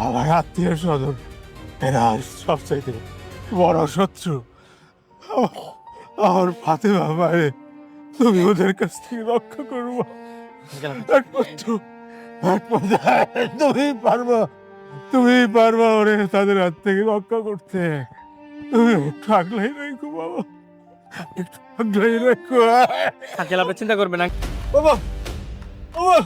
আমার আত্মীয় স্বজন এরা সবচাইতে বড় শত্রু। আমার আমার ফাতেমা মারে তুমি ওদের কাছ থেকে রক্ষা করবো। একমাত্র তুমি পারবা, তুমি পারবা ওরে তাদের হাত থেকে রক্ষা করতে। তুমি একটু আগলাই রেখো বাবা, একটু আগলাই রেখো। আঙ্কেল আপনি চিন্তা করবেন না। বাবা বাবা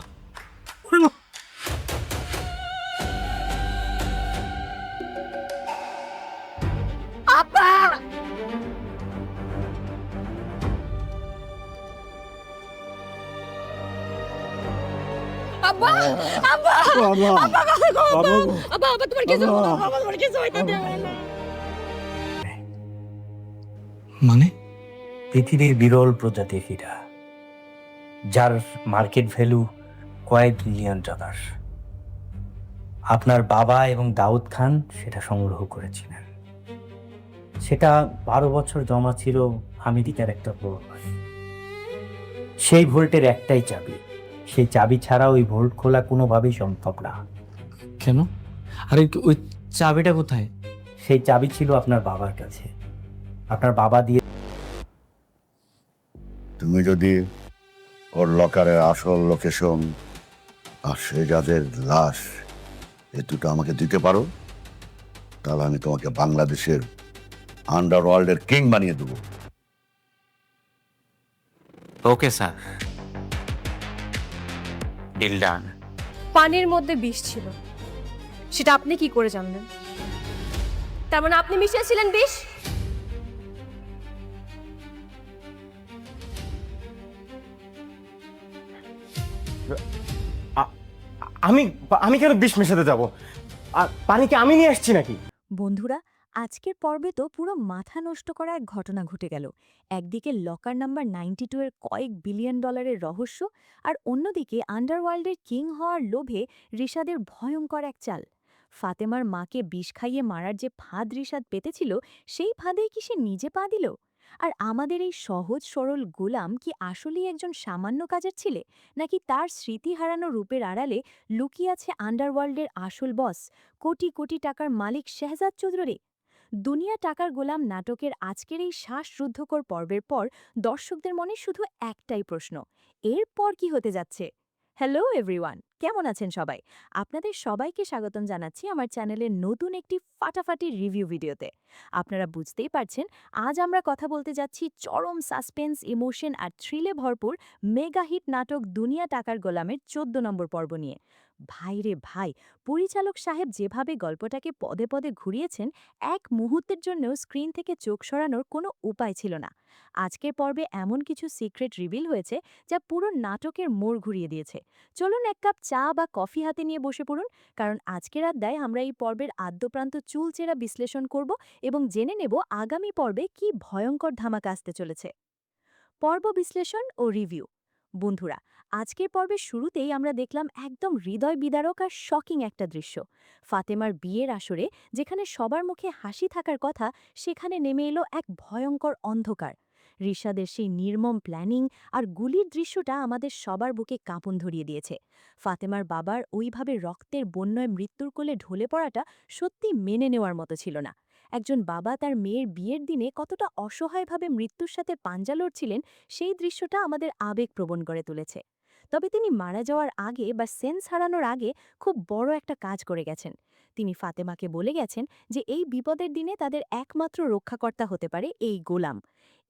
আব্বা আব্বা বাবা আব্বা কথা কও আব্বা বাবা আব্বা আব্বা তোমার কিছু বাবা। আব্বা তোমার কিছু হইতে দেবে না। মানে পৃথিবীর বিরল প্রজাতির হীরা, যার মার্কেট ভ্যালু কয়েক বিলিয়ন ডলার। আপনার বাবা এবং দাউদ খান সেটা সংগ্রহ করেছিলেন। সেটা 12 বছর জমা ছিল আমেরিকার একটা ভোল্ট। সেই ভোল্টের একটাই চাবি, সেই চাবি ছাড়া ওই ভোল্ট খোলা কোনোভাবেই সম্ভব না। কেন? আরে ওই চাবিটা কোথায়? সেই চাবি ছিল আপনার বাবার কাছে। আপনার বাবা দিয়ে তুমি যদি ওর লকারের আসল লোকেশন আর সে যাদের লাশ এ দুটো আমাকে দিতে পারো, তাহলে আমি তোমাকে বাংলাদেশের আন্ডারওয়ার্ল্ডের কিং বানিয়ে দেবো। Okay sir, deal done. পানির মধ্যে বিষ ছিল, সেটা আপনি কি করে জানলেন? তার মানে আপনি মিশিয়েছিলেন বিষ? আমি আমি কেন বিষ মেশাতে যাব? আর পানিকে আমি নিয়ে আসছি নাকি? বন্ধুরা, আজকের পর্বে তো পুরো মাথা নষ্ট করা এক ঘটনা ঘটে গেল। একদিকে লকার নাম্বার 92 এর কয়েক বিলিয়ন ডলারের রহস্য, আর অন্যদিকে আন্ডারওয়ার্ল্ডের কিং হওয়ার লোভে রিশাদের ভয়ঙ্কর এক চাল। ফাতেমার মাকে বিষ খাইয়ে মারার যে ফাঁদ রিশাদ পেতেছিল, সেই ফাঁদেই কি সে নিজে পা দিল? আর আমাদের এই সহজ সরল গোলাম কি আসলেই একজন সামান্য কাজের ছিলে, নাকি তার স্মৃতি হারানো রূপের আড়ালে লুকিয়ে আছে আন্ডারওয়ার্ল্ডের আসল বস, কোটি কোটি টাকার মালিক শেহজাদ চৌধুরী? দুনিয়া টাকার গোলাম নাটকের আজকের এই শ্বাসরুদ্ধকর পর্বের পর দর্শকদের মনে শুধু একটাই প্রশ্ন, এরপর কি হতে যাচ্ছে? হ্যালো এভরিওয়ান, কেমন আছেন সবাই? আপনাদের সবাইকে স্বাগতম জানাচ্ছি আমার চ্যানেলের নতুন একটি ফাটাফাটি রিভিউ ভিডিওতে। আপনারা বুঝতেই পারছেন, আজ আমরা কথা বলতে যাচ্ছি চরম সাসপেন্স, ইমোশন আর থ্রিলে ভরপুর মেগা হিট নাটক দুনিয়া টাকার গোলামের 14 নম্বর পর্ব নিয়ে। ভাই রে ভাই, পরিচালক সাহেব যেভাবে গল্পটাকে পদে পদে ঘুরিয়েছেন, এক মুহূর্তের জন্যও স্ক্রিন থেকে চোখ সরানোর কোনো উপায় ছিল না। আজকের পর্বে এমন কিছু সিক্রেট রিভিল হয়েছে যা পুরো নাটকের মোড় ঘুরিয়ে দিয়েছে। চলুন এক কাপ চা বা কফি হাতে নিয়ে বসে পড়ুন, কারণ আজকের আড্ডায় আমরা এই পর্বের আদ্যপ্রান্ত চুলচেরা বিশ্লেষণ করব এবং জেনে নেব আগামী পর্বে কি ভয়ঙ্কর ধামাকা আসতে চলেছে। পর্ব বিশ্লেষণ ও রিভিউ। বন্ধুরা, আজকের পর্বের শুরুতেই আমরা দেখলাম একদম হৃদয় বিদারক আর শকিং একটা দৃশ্য। ফাতেমার বিয়ের আসরে যেখানে সবার মুখে হাসি থাকার কথা, সেখানে নেমে এলো এক ভয়ঙ্কর অন্ধকার। রিশাদের সেই নির্মম প্ল্যানিং আর গুলির দৃশ্যটা আমাদের সবার বুকে কাঁপন ধরিয়ে দিয়েছে। ফাতেমার বাবার ওইভাবে রক্তের বন্যায় মৃত্যুর কোলে ঢলে পড়াটা সত্যি মেনে নেওয়ার মতো ছিল না। একজন বাবা তার মেয়ের বিয়ের দিনে কতটা অসহায়ভাবে মৃত্যুর সাথে পাঞ্জা লড়ছিলেন, সেই দৃশ্যটা আমাদের আবেগপ্রবণ করে তুলেছে। তবে তিনি মারা যাওয়ার আগে বা সেন্স হারানোর আগে খুব বড় একটা কাজ করে গেছেন। তিনি ফাতেমাকে বলে গেছেন যে এই বিপদের দিনে তাদের একমাত্র রক্ষাকর্তা হতে পারে এই গোলাম।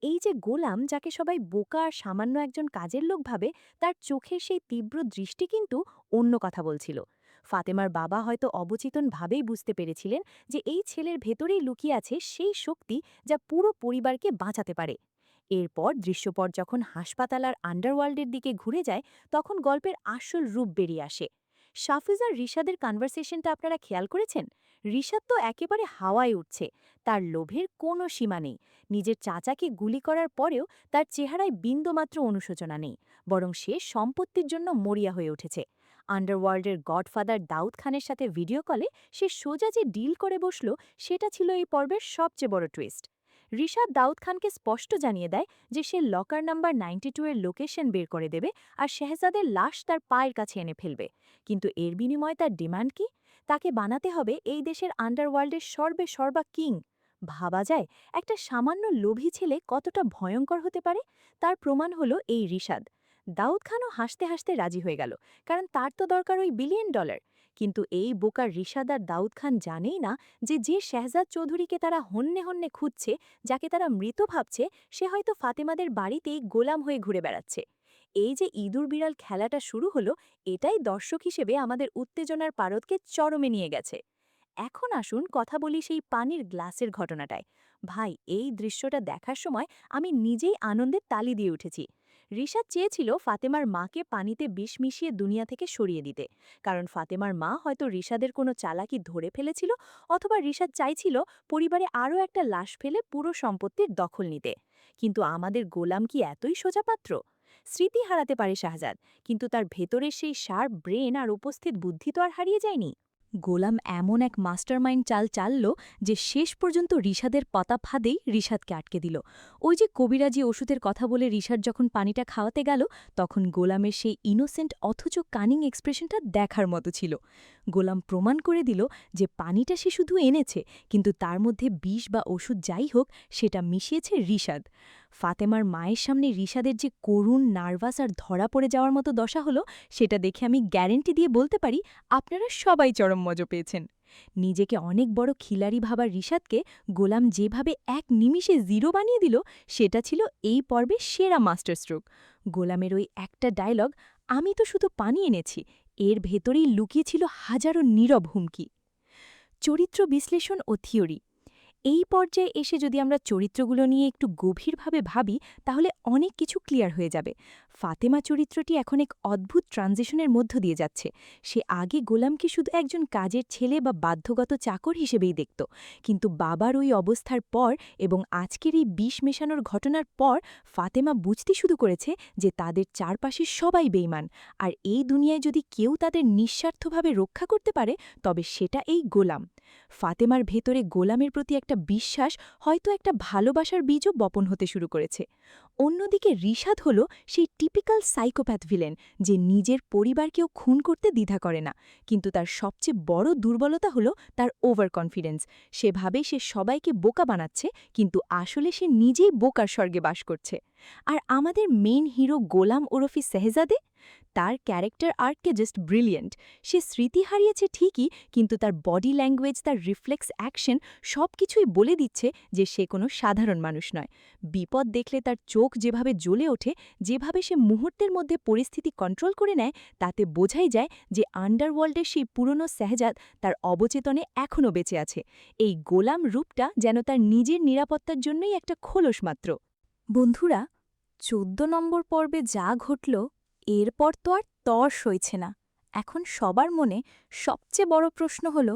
এই যে গোলাম, যাকে সবাই বোকা আর সামান্য একজন কাজের লোক ভাবে, তার চোখের সেই তীব্র দৃষ্টি কিন্তু অন্য কথা বলছিল। ফাতেমার বাবা হয়তো অবচেতনভাবেই বুঝতে পেরেছিলেন যে এই ছেলের ভেতরেই লুকিয়ে আছে সেই শক্তি যা পুরো পরিবারকে বাঁচাতে পারে। এরপর দৃশ্যপট যখন হাসপাতাল আর আন্ডারওয়ার্ল্ডের দিকে ঘুরে যায়, তখন গল্পের আসল রূপ বেরিয়ে আসে। শাফিজ আর রিশাদের কনভারসেশনটা আপনারা খেয়াল করেছেন? রিশাদ তো একেবারে হাওয়ায় উঠছে, তার লোভের কোনো সীমা নেই। নিজের চাচাকে গুলি করার পরেও তার চেহারায় বিন্দুমাত্র অনুশোচনা নেই, বরং সে সম্পত্তির জন্য মরিয়া হয়ে উঠেছে। আন্ডারওয়ার্ল্ডের গডফাদার দাউদ খানের সাথে ভিডিও কলে সে সোজা যে ডিল করে বসল, সেটা ছিল এই পর্বের সবচেয়ে বড় টুইস্ট। রিশাদ দাউদ খানকে স্পষ্ট জানিয়ে দেয় যে সে লকার নাম্বার 92 এর লোকেশন বের করে দেবে আর শেহজাদের লাশ তার পায়ের কাছে এনে ফেলবে। কিন্তু এর বিনিময়ে তার ডিমান্ড কি? তাকে বানাতে হবে এই দেশের আন্ডারওয়ার্ল্ডের সর্বা কিং। ভাবা যায় একটা সামান্য লোভী ছেলে কতটা ভয়ঙ্কর হতে পারে। তার প্রমাণ হলো এই রিশাদ। দাউদ খানও হাসতে হাসতে রাজি হয়ে গেল, কারণ তার তো দরকার ওই $1 বিলিয়ন। কিন্তু এই বোকার রিশাদ আর দাউদ খান জানেই না যে শেহজাদ চৌধুরীকে তারা হন্যে হন্যে খুঁজছে, যাকে তারা মৃত ভাবছে, সে হয়তো ফাতেমাদের বাড়িতেই গোলাম হয়ে ঘুরে বেড়াচ্ছে। এই যে ইঁদুর বিড়াল খেলাটা শুরু হলো, এটাই দর্শক হিসেবে আমাদের উত্তেজনার পারদকে চরমে নিয়ে গেছে। এখন আসুন কথা বলি সেই পানির গ্লাসের ঘটনাটায়। ভাই, এই দৃশ্যটা দেখার সময় আমি নিজেই আনন্দের তালি দিয়ে উঠেছি। রিশাদ চেয়েছিল ফাতেমার মাকে পানিতে বিষ মিশিয়ে দুনিয়া থেকে সরিয়ে দিতে, কারণ ফাতেমার মা হয়তো রিশাদের কোনো চালাকি ধরে ফেলেছিল, অথবা রিশাদ চাইছিল পরিবারে আরও একটা লাশ ফেলে পুরো সম্পত্তির দখল নিতে। কিন্তু আমাদের গোলাম কি এতই সোজা পাত্র? স্মৃতি হারাতে পারে শাহজাদ, কিন্তু তার ভেতরের সেই শার্প ব্রেন আর উপস্থিত বুদ্ধি তো আর হারিয়ে যায়নি। গোলাম এমন এক মাস্টারমাইন্ড চাল চালল যে শেষ পর্যন্ত রিশাদের পাতা ফাঁদেই রিশাদকে আটকে দিল। ওই যে কবিরাজি ওষুধের কথা বলে রিশাদ যখন পানিটা খাওয়াতে গেল, তখন গোলামের সেই ইনোসেন্ট অথচ কানিং এক্সপ্রেশনটা দেখার মতো ছিল। গোলাম প্রমাণ করে দিল যে পানিটা সে শুধু এনেছে, কিন্তু তার মধ্যে বিষ বা ওষুধ যাই হোক, সেটা মিশিয়েছে রিশাদ। ফাতেমার মায়ের সামনে রিশাদের যে করুণ, নার্ভাস আর ধরা পড়ে যাওয়ার মতো দশা হলো, সেটা দেখে আমি গ্যারেন্টি দিয়ে বলতে পারি আপনারা সবাই চরম মজা পেয়েছেন। নিজেকে অনেক বড় খিলাড়ি ভাবার রিশাদকে গোলাম যেভাবে এক নিমিষে 0 বানিয়ে দিল, সেটা ছিল এই পর্বের সেরা মাস্টার স্ট্রোক। গোলামের ওই একটা ডায়লগ, আমি তো শুধু পানি এনেছি, এর ভেতরেই লুকিয়ে ছিল হাজারো নীরব হুমকি। চরিত্র বিশ্লেষণ ও থিওরি। এই পর্যায়ে এসে যদি আমরা চরিত্রগুলো নিয়ে একটু গভীরভাবে ভাবি, তাহলে অনেক কিছু ক্লিয়ার হয়ে যাবে। ফাতেমা চরিত্রটি এখন এক অদ্ভুত ট্রানজিশনের মধ্য দিয়ে যাচ্ছে। সে আগে গোলামকে শুধু একজন কাজের ছেলে বা বাধ্যগত চাকর হিসেবেই দেখত, কিন্তু বাবার ওই অবস্থার পর এবং আজকের এই বিষ মেশানোর ঘটনার পর ফাতেমা বুঝতে শুরু করেছে যে তাদের চারপাশে সবাই বেইমান, আর এই দুনিয়ায় যদি কেউ তাদের নিঃস্বার্থভাবে রক্ষা করতে পারে, তবে সেটা এই গোলাম। ফাতেমার ভেতরে গোলামের প্রতি একটা বিশ্বাস, হয়তো একটা ভালোবাসার বীজও বপন হতে শুরু করেছে। অন্যদিকে রিশাদ হল সেই টিপিক্যাল সাইকোপ্যাথ ভিলেন, যে নিজের পরিবারকেও খুন করতে দ্বিধা করে না, কিন্তু তার সবচেয়ে বড় দুর্বলতা হল তার ওভার কনফিডেন্স। সে ভাবে সে সবাইকে বোকা বানাচ্ছে, কিন্তু আসলে সে নিজেই বোকার স্বর্গে বাস করছে। আর আমাদের মেইন হিরো গোলাম ওরফি শেহজাদে, তার ক্যারেক্টার আর্ককে জাস্ট ব্রিলিয়েন্ট। সে স্মৃতি হারিয়েছে ঠিকই, কিন্তু তার বডি ল্যাঙ্গুয়েজ, তার রিফ্লেক্স অ্যাকশন সবকিছুই বলে দিচ্ছে যে সে কোনো সাধারণ মানুষ নয়। বিপদ দেখলে তার চোখ যেভাবে জ্বলে ওঠে, যেভাবে সে মুহূর্তের মধ্যে পরিস্থিতি কন্ট্রোল করে নেয়, তাতে বোঝাই যায় যে আন্ডারওয়ার্ল্ডের সেই পুরনো শেহজাদ তার অবচেতনে এখনও বেঁচে আছে। এই গোলাম রূপটা যেন তার নিজের নিরাপত্তার জন্যই একটা খোলস মাত্র। বন্ধুরা, 14 নম্বর পর্বে যা ঘটল, এরপর তো আর তর সইছে না। এখন সবার মনে সবচেয়ে বড় প্রশ্ন হল,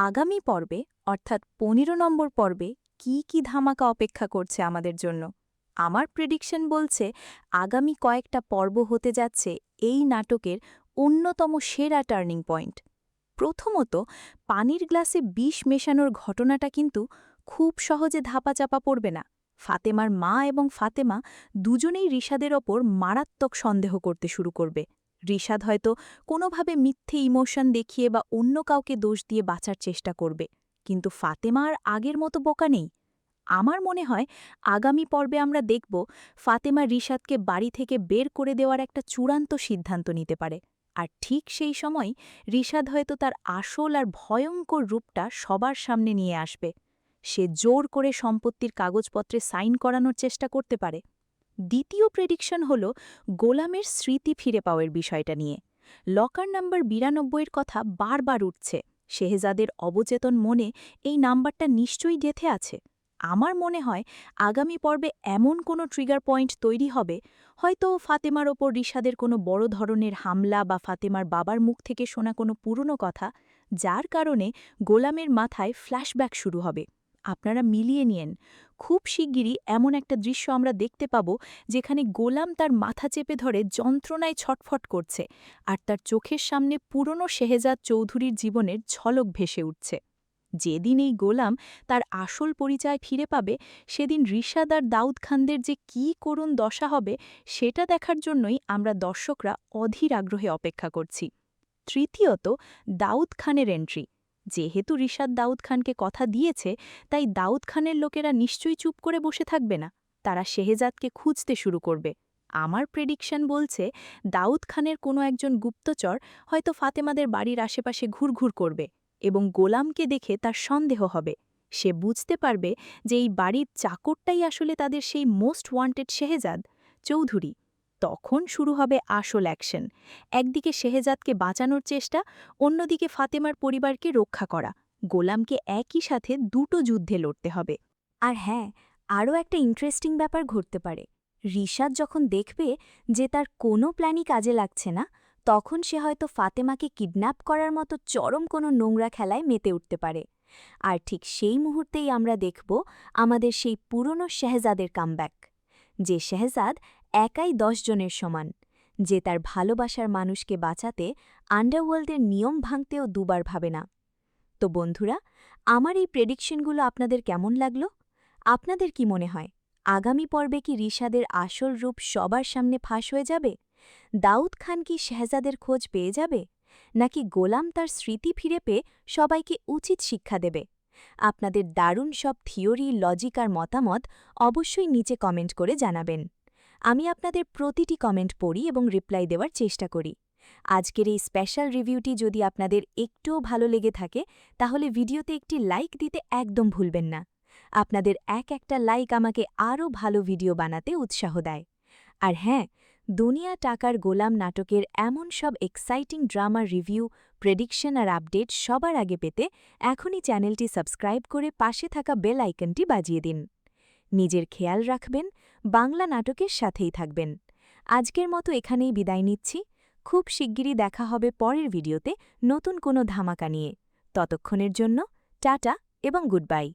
আগামী পর্বে অর্থাৎ 15 নম্বর পর্বে কি ধামাকা অপেক্ষা করছে আমাদের জন্য। আমার প্রেডিকশন বলছে আগামী কয়েকটা পর্ব হতে যাচ্ছে এই নাটকের অন্যতম সেরা টার্নিং পয়েন্ট। প্রথমত, পানির গ্লাসে বিষ মেশানোর ঘটনাটা কিন্তু খুব সহজে ধাপাচাপা পড়বে না। ফাতেমার মা এবং ফাতেমা দুজনেই রিশাদের ওপর মারাত্মক সন্দেহ করতে শুরু করবে। রিশাদ হয়তো কোনোভাবে মিথ্যে ইমোশন দেখিয়ে বা অন্য কাউকে দোষ দিয়ে বাঁচার চেষ্টা করবে, কিন্তু ফাতেমা আর আগের মতো বোকা নেই। আমার মনে হয় আগামী পর্বে আমরা দেখব ফাতেমা রিশাদকে বাড়ি থেকে বের করে দেওয়ার একটা চূড়ান্ত সিদ্ধান্ত নিতে পারে, আর ঠিক সেই সময় রিশাদ হয়তো তার আসল আর ভয়ঙ্কর রূপটা সবার সামনে নিয়ে আসবে। সে জোর করে সম্পত্তির কাগজপত্রে সাইন করানোর চেষ্টা করতে পারে। দ্বিতীয় প্রেডিকশন হল গোলামের স্মৃতি ফিরে পাওয়ার বিষয়টা নিয়ে। লকার নাম্বার 92-এর কথা বারবার উঠছে। শেহজাদের অবচেতন মনে এই নাম্বারটা নিশ্চয়ই গেঁথে আছে। আমার মনে হয় আগামী পর্বে এমন কোনো ট্রিগার পয়েন্ট তৈরি হবে, হয়তো ফাতেমার ওপর রিশাদের কোনো বড় ধরনের হামলা বা ফাতেমার বাবার মুখ থেকে শোনা কোনো পুরনো কথা, যার কারণে গোলামের মাথায় ফ্ল্যাশব্যাক শুরু হবে। আপনারা মিলিয়ে নিয়েন, খুব শিগগিরই এমন একটা দৃশ্য আমরা দেখতে পাব যেখানে গোলাম তার মাথা চেপে ধরে যন্ত্রণায় ছটফট করছে, আর তার চোখের সামনে পুরনো শেহজাদ চৌধুরীর জীবনের ঝলক ভেসে উঠছে। যেদিন এই গোলাম তার আসল পরিচয় ফিরে পাবে, সেদিন রিশাদ আর দাউদ খানদের যে কী করুণ দশা হবে, সেটা দেখার জন্যই আমরা দর্শকরা অধীর আগ্রহে অপেক্ষা করছি। তৃতীয়ত, দাউদ খানের এন্ট্রি। যেহেতু রিশাদ দাউদ খানকে কথা দিয়েছে, তাই দাউদ খানের লোকেরা নিশ্চয়ই চুপ করে বসে থাকবে না। তারা শেহজাদকে খুঁজতে শুরু করবে। আমার প্রেডিকশন বলছে দাউদ খানের কোনো একজন গুপ্তচর হয়তো ফাতেমাদের বাড়ির আশেপাশে ঘুরঘুর করবে এবং গোলামকে দেখে তার সন্দেহ হবে। সে বুঝতে পারবে যে এই বাড়ির চাকরটাই আসলে তাদের সেই মোস্ট ওয়ান্টেড শেহজাদ চৌধুরী। তখন শুরু হবে আসল অ্যাকশন। একদিকে শেহজাদকে বাঁচানোর চেষ্টা, অন্যদিকে ফাতেমার পরিবারকে রক্ষা করা। গোলামকে একই সাথে দুটো যুদ্ধে লড়তে হবে। আর হ্যাঁ, আরও একটা ইন্টারেস্টিং ব্যাপার ঘটতে পারে। রিশাদ যখন দেখবে যে তার কোনো প্ল্যানই কাজে লাগছে না, তখন সে হয়তো ফাতেমাকে কিডন্যাপ করার মতো চরম কোনো নোংরা খেলায় মেতে উঠতে পারে। আর ঠিক সেই মুহূর্তেই আমরা দেখব আমাদের সেই পুরনো শেহজাদের কামব্যাক, যে শেহজাদ একাই 10 জনের সমান, যে তার ভালোবাসার মানুষকে বাঁচাতে আন্ডারওয়ার্ল্ডের নিয়ম ভাঙতেও দুবার ভাবে না। তো বন্ধুরা, আমার এই প্রেডিকশনগুলো আপনাদের কেমন লাগলো? আপনাদের কি মনে হয়, আগামী পর্বে কি রিশাদের আসল রূপ সবার সামনে ফাঁস হয়ে যাবে? দাউদ খান কি শেহজাদের খোঁজ পেয়ে যাবে, নাকি গোলাম তার স্মৃতি ফিরে পেয়ে সবাইকে উচিত শিক্ষা দেবে? আপনাদের দারুণ সব থিওরি, লজিক আর মতামত অবশ্যই নিচে কমেন্ট করে জানাবেন। আমি আপনাদের প্রতিটি কমেন্ট পড়ি এবং রিপ্লাই দেওয়ার চেষ্টা করি। আজকের এই স্পেশাল রিভিউটি যদি আপনাদের একটুও ভালো লেগে থাকে, তাহলে ভিডিওতে একটি লাইক দিতে একদম ভুলবেন না। আপনাদের একটা লাইক আমাকে আরও ভালো ভিডিও বানাতে উৎসাহ দেয়। আর হ্যাঁ, দুনিয়া টাকার গোলাম নাটকের এমন সব এক্সাইটিং ড্রামার রিভিউ, প্রেডিকশন আর আপডেট সবার আগে পেতে এখনই চ্যানেলটি সাবস্ক্রাইব করে পাশে থাকা বেল আইকনটি বাজিয়ে দিন। নিজের খেয়াল রাখবেন, বাংলা নাটকের সাথেই থাকবেন। আজকের মতো এখানেই বিদায় নিচ্ছি। খুব শিগগিরই দেখা হবে পরের ভিডিওতে নতুন কোনো ধামাকা নিয়ে। ততক্ষণের জন্য টাটা এবং গুড বাই।